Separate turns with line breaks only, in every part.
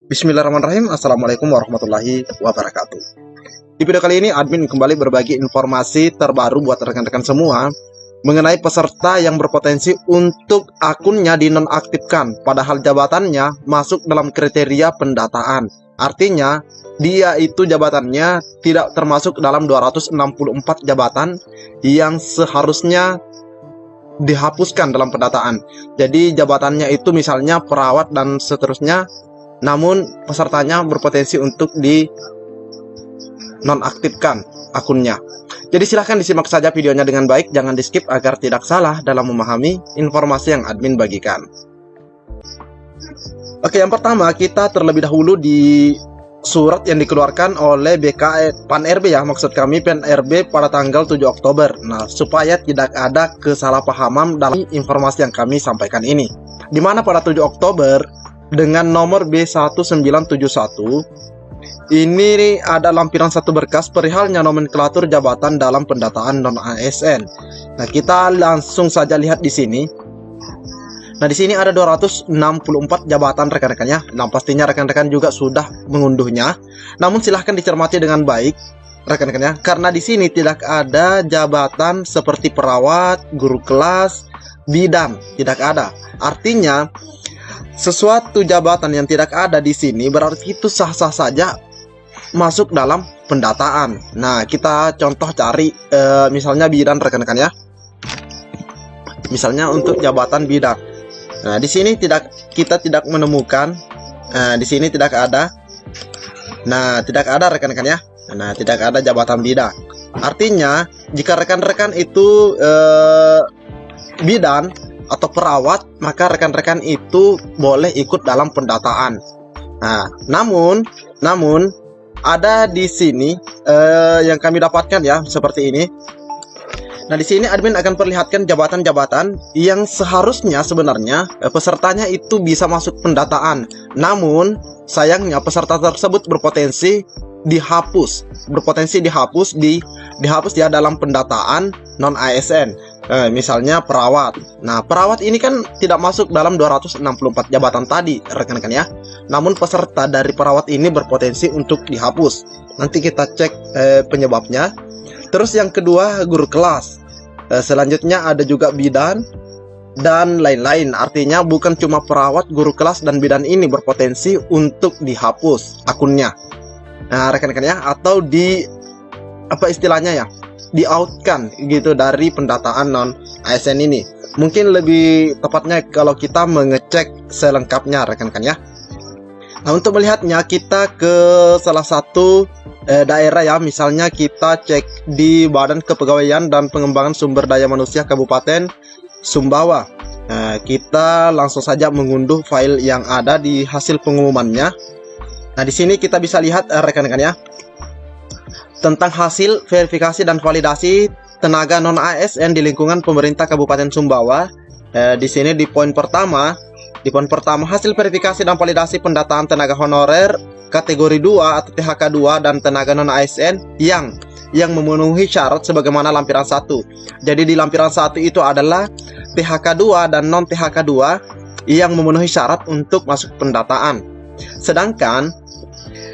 Bismillahirrahmanirrahim. Assalamualaikum warahmatullahi wabarakatuh. Di video kali ini admin kembali berbagi informasi terbaru buat rekan-rekan semua mengenai peserta yang berpotensi untuk akunnya dinonaktifkan padahal jabatannya masuk dalam kriteria pendataan. Artinya dia itu jabatannya tidak termasuk dalam 264 jabatan yang seharusnya dihapuskan dalam pendataan. Jadi jabatannya itu misalnya perawat dan seterusnya, namun pesertanya berpotensi untuk di nonaktifkan akunnya. Jadi silahkan disimak saja videonya dengan baik, jangan di skip agar tidak salah dalam memahami informasi yang admin bagikan. Oke, yang pertama kita terlebih dahulu di surat yang dikeluarkan oleh Pan RB ya, maksud kami Pan RB pada tanggal 7 Oktober. Nah, supaya tidak ada kesalahpahaman dalam informasi yang kami sampaikan ini. Di mana pada 7 Oktober dengan nomor B1971 ini ada lampiran satu berkas perihalnya nomenklatur jabatan dalam pendataan non-ASN. Nah, kita langsung saja lihat di sini. Nah, di sini ada 264 jabatan rekan-rekannya. Nah, pastinya rekan-rekan juga sudah mengunduhnya. Namun silahkan dicermati dengan baik rekan-rekannya, karena di sini tidak ada jabatan seperti perawat, guru kelas, bidan, tidak ada. Artinya sesuatu jabatan yang tidak ada di sini berarti itu sah-sah saja masuk dalam pendataan. Nah, kita contoh cari misalnya bidan rekan-rekan ya. Misalnya untuk jabatan bidan. Nah, di sini kita tidak menemukan. Di sini tidak ada. Nah, tidak ada rekan-rekan ya. Nah, tidak ada jabatan bidan. Artinya jika rekan-rekan itu bidan atau perawat, maka rekan-rekan itu boleh ikut dalam pendataan. Nah, namun ada di sini yang kami dapatkan ya seperti ini. Nah, di sini admin akan perlihatkan jabatan-jabatan yang seharusnya sebenarnya pesertanya itu bisa masuk pendataan. Namun sayangnya peserta tersebut berpotensi dihapus, dihapus dia dalam pendataan non ASN. Misalnya perawat. Nah, perawat ini kan tidak masuk dalam 264 jabatan tadi rekan-rekan ya. Namun peserta dari perawat ini berpotensi untuk dihapus. Nanti kita cek penyebabnya. Terus yang kedua guru kelas. Selanjutnya ada juga bidan dan lain-lain. Artinya bukan cuma perawat, guru kelas dan bidan ini berpotensi untuk dihapus akunnya. Nah, rekan-rekan ya, atau apa istilahnya ya, di-outkan gitu dari pendataan non ASN ini. Mungkin lebih tepatnya kalau kita mengecek selengkapnya rekan-rekan ya. Nah, untuk melihatnya kita ke salah satu daerah ya, misalnya kita cek di Badan Kepegawaian dan Pengembangan Sumber Daya Manusia Kabupaten Sumbawa. Nah, kita langsung saja mengunduh file yang ada di hasil pengumumannya. Nah, di sini kita bisa lihat rekan-rekan ya, tentang hasil verifikasi dan validasi tenaga non ASN di lingkungan pemerintah Kabupaten Sumbawa. Di sini di poin pertama hasil verifikasi dan validasi pendataan tenaga honorer kategori 2 atau THK 2 dan tenaga non ASN yang memenuhi syarat sebagaimana lampiran 1. Jadi di lampiran 1 itu adalah THK 2 dan non THK 2 yang memenuhi syarat untuk masuk pendataan. Sedangkan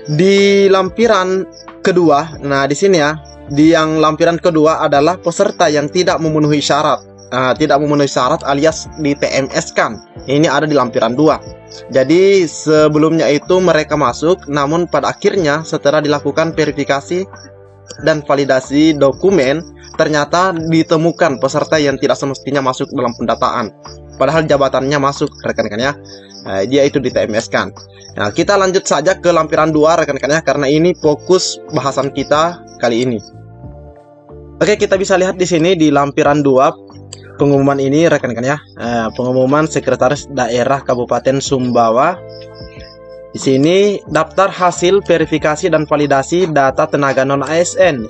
di lampiran kedua, nah di sini ya, di yang lampiran kedua adalah peserta yang tidak memenuhi syarat. Tidak memenuhi syarat alias di TMS kan. Ini ada di lampiran 2. Jadi sebelumnya itu mereka masuk, namun pada akhirnya setelah dilakukan verifikasi dan validasi dokumen, ternyata ditemukan peserta yang tidak semestinya masuk dalam pendataan. Padahal jabatannya masuk rekan-rekan ya. Dia itu di TMS kan. Nah, kita lanjut saja ke lampiran 2 rekan-rekan ya, karena ini fokus bahasan kita kali ini. Oke, kita bisa lihat di sini di lampiran 2 pengumuman ini rekan-rekan ya. Pengumuman Sekretaris Daerah Kabupaten Sumbawa. Di sini daftar hasil verifikasi dan validasi data tenaga non ASN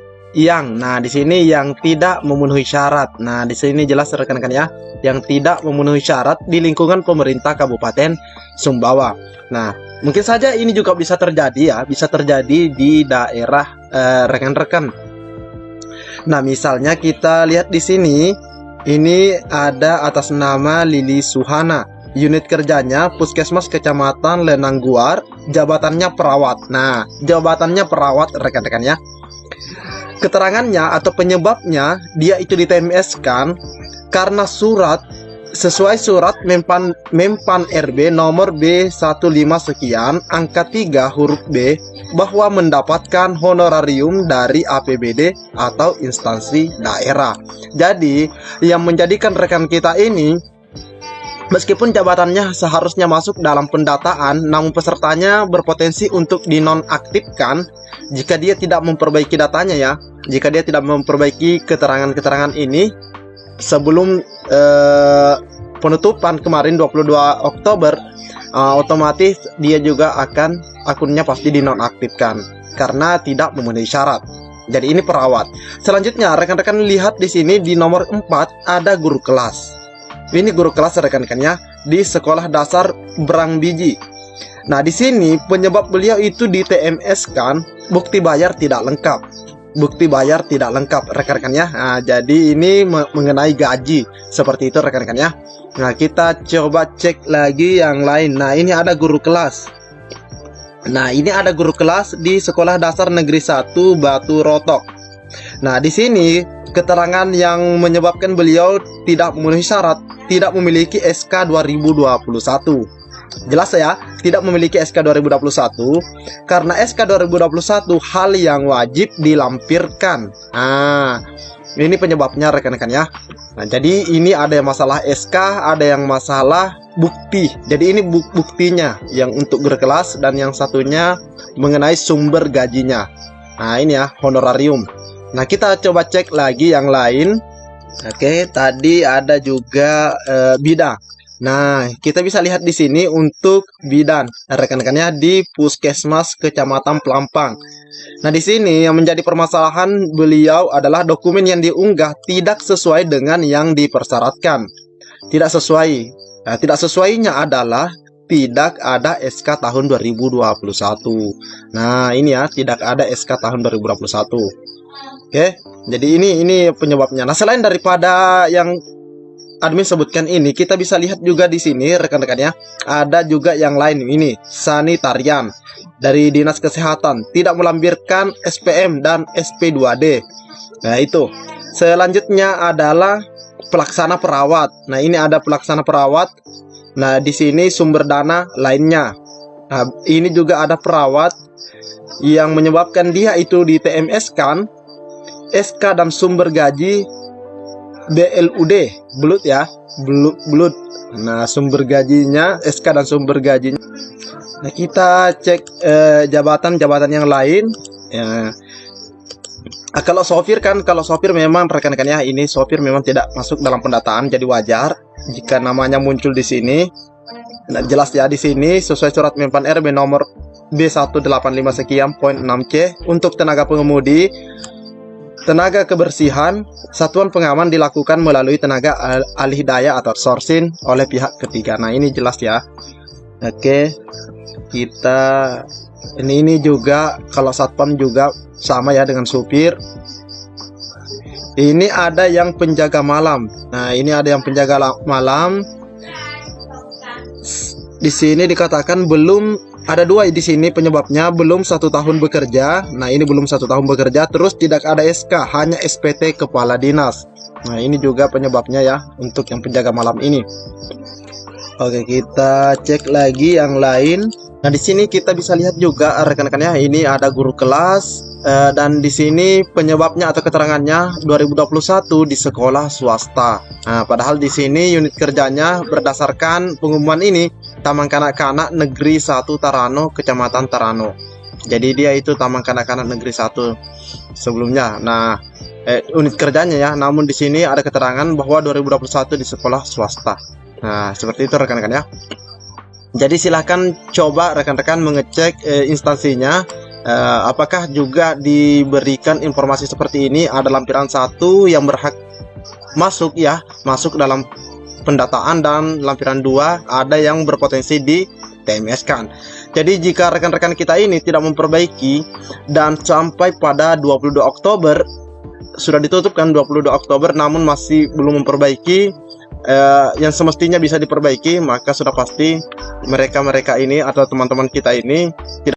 nah di sini yang tidak memenuhi syarat. Nah, di sini jelas rekan-rekan ya, yang tidak memenuhi syarat di lingkungan pemerintah Kabupaten Sumbawa. Nah, mungkin saja ini juga bisa terjadi ya, bisa terjadi di daerah rekan-rekan. Nah, misalnya kita lihat di sini, ini ada atas nama Lili Suhana. unit kerjanya Puskesmas Kecamatan Lenangguar, jabatannya perawat. Nah, jabatannya perawat rekan-rekan ya. Keterangannya atau penyebabnya dia itu di TMS-kan karena sesuai surat Mempan RB nomor B15 sekian angka 3 huruf B bahwa mendapatkan honorarium dari APBD atau instansi daerah. Jadi yang menjadikan rekan kita ini, meskipun jabatannya seharusnya masuk dalam pendataan, namun pesertanya berpotensi untuk dinonaktifkan jika dia tidak memperbaiki datanya ya. Jika dia tidak memperbaiki keterangan-keterangan ini sebelum penutupan kemarin 22 Oktober, otomatis dia juga akan akunnya pasti dinonaktifkan karena tidak memenuhi syarat. Jadi ini perawat. Selanjutnya rekan-rekan lihat di sini di nomor 4 ada guru kelas. Ini guru kelas rekan-rekan ya di Sekolah Dasar Brangbiji. Nah, di sini penyebab beliau itu di TMS kan bukti bayar tidak lengkap. Bukti bayar tidak lengkap rekan-rekan ya. Nah, jadi ini mengenai gaji seperti itu rekan-rekan ya. Nah, kita coba cek lagi yang lain. Nah, ini ada guru kelas. Nah, ini ada guru kelas di Sekolah Dasar Negeri 1 Batu Rotok. Nah, di sini keterangan yang menyebabkan beliau tidak memenuhi syarat, tidak memiliki SK 2021. Jelas ya, tidak memiliki SK 2021 karena SK 2021 hal yang wajib dilampirkan. Nah, ini penyebabnya rekan-rekan ya. Nah, jadi ini ada yang masalah SK, ada yang masalah bukti. Jadi ini buktinya yang untuk guru kelas dan yang satunya mengenai sumber gajinya. Nah, ini ya honorarium. Nah, kita coba cek lagi yang lain. Oke, tadi ada juga bidang. Nah, kita bisa lihat di sini untuk bidan rekan-rekannya di Puskesmas Kecamatan Pelampang. Nah, di sini yang menjadi permasalahan beliau adalah dokumen yang diunggah tidak sesuai dengan yang dipersyaratkan. Tidak sesuai. Nah, tidak sesuainya adalah tidak ada SK tahun 2021. Nah, ini ya, tidak ada SK tahun 2021. Oke, jadi ini penyebabnya. Nah, selain daripada yang admin sebutkan ini, kita bisa lihat juga di sini rekan-rekan ya, ada juga yang lain. Ini sanitarian dari Dinas Kesehatan tidak melampirkan SPM dan SP2D. Nah, itu. Selanjutnya adalah pelaksana perawat. Nah, ini ada pelaksana perawat. Nah, di sini sumber dana lainnya. Nah, ini juga ada perawat yang menyebabkan dia itu di TMS kan SK dan sumber gaji BLUD, belut ya, belut. Nah, sumber gajinya, SK dan sumber gajinya. Nah, kita cek jabatan-jabatan yang lain. Ya. Kalau sopir memang rekan-rekan ya, ini sopir memang tidak masuk dalam pendataan, jadi wajar jika namanya muncul di sini. Nah, jelas ya di sini sesuai surat Mempan RB nomor B185 sekian poin 6C untuk tenaga pengemudi. Tenaga kebersihan, satuan pengaman dilakukan melalui tenaga alih daya atau sourcing oleh pihak ketiga. Nah, ini jelas ya. Oke, kita ini juga kalau satpam juga sama ya dengan supir. Ini ada yang penjaga malam. Nah, ini ada yang penjaga malam. Di sini dikatakan belum. Ada dua di sini penyebabnya, belum 1 tahun bekerja. Nah, ini belum 1 tahun bekerja, terus tidak ada SK, hanya SPT kepala dinas. Nah, ini juga penyebabnya ya untuk yang penjaga malam ini. Oke, kita cek lagi yang lain. Nah, di sini kita bisa lihat juga rekan-rekannya, ini ada guru kelas dan di sini penyebabnya atau keterangannya 2021 di sekolah swasta. Nah, padahal di sini unit kerjanya berdasarkan pengumuman ini Taman Kanak-kanak Negeri 1 Tarano, Kecamatan Tarano. Jadi dia itu Taman Kanak-kanak Negeri 1 sebelumnya. Nah, unit kerjanya ya, namun di sini ada keterangan bahwa 2021 di sekolah swasta. Nah, seperti itu rekan-rekan ya. Jadi silahkan coba rekan-rekan mengecek instansinya, apakah juga diberikan informasi seperti ini. Ada lampiran 1 yang berhak masuk ya, masuk dalam pendataan, dan lampiran 2 ada yang berpotensi di TMS kan. Jadi jika rekan-rekan kita ini tidak memperbaiki dan sampai pada 22 Oktober sudah ditutup kan 22 Oktober namun masih belum memperbaiki, yang semestinya bisa diperbaiki, maka sudah pasti mereka ini atau teman-teman kita ini tidak